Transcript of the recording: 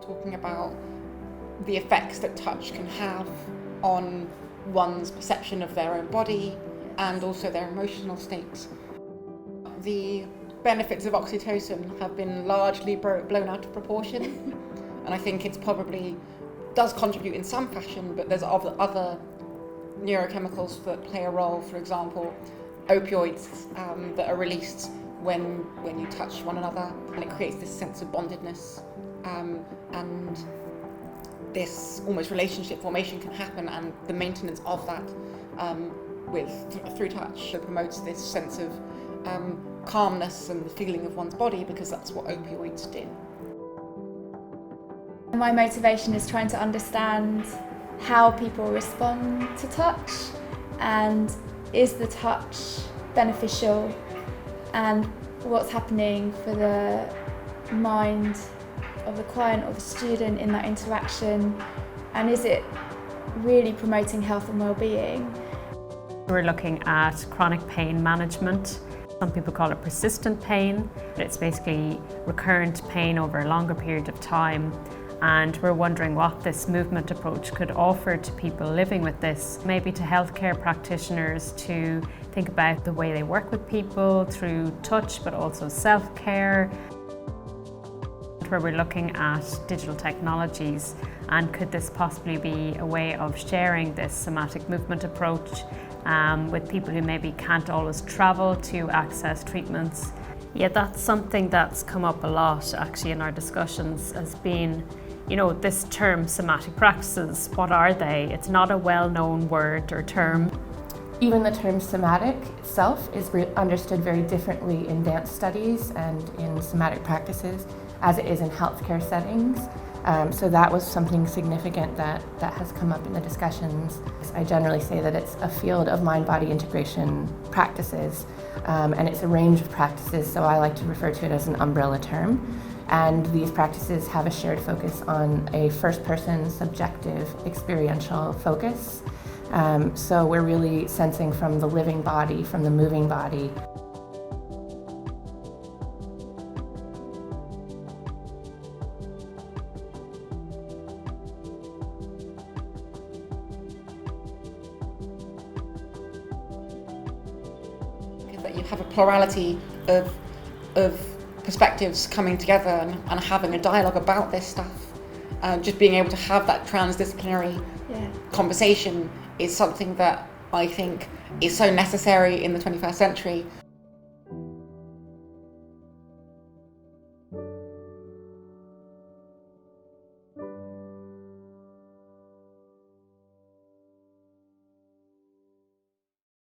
talking about the effects that touch can have on one's perception of their own body and also their emotional states. The benefits of oxytocin have been largely blown out of proportion, and I think it's probably does contribute in some fashion, but there's other neurochemicals that play a role. For example, opioids that are released when you touch one another, and it creates this sense of bondedness, and this almost relationship formation can happen, and the maintenance of that through touch promotes this sense of calmness and the feeling of one's body, because that's what opioids do. My motivation is trying to understand how people respond to touch, and is the touch beneficial, and what's happening for the mind of the client or the student in that interaction, and is it really promoting health and well-being. We're looking at chronic pain management. Some people call it persistent pain. It's basically recurrent pain over a longer period of time, and we're wondering what this movement approach could offer to people living with this, maybe to healthcare practitioners to think about the way they work with people through touch, but also self-care, where we're looking at digital technologies, and could this possibly be a way of sharing this somatic movement approach with people who maybe can't always travel to access treatments. Yeah, that's something that's come up a lot actually in our discussions, as being, you know, this term somatic practices, what are they? It's not a well-known word or term. Even the term somatic itself is understood very differently in dance studies and in somatic practices as it is in healthcare settings. So that was something significant that has come up in the discussions. I generally say that it's a field of mind-body integration practices, and it's a range of practices, so I like to refer to it as an umbrella term. And these practices have a shared focus on a first-person, subjective, experiential focus. So we're really sensing from the living body, from the moving body. That you have a plurality of perspectives coming together and having a dialogue about this stuff. Just being able to have that transdisciplinary conversation is something that I think is so necessary in the 21st century.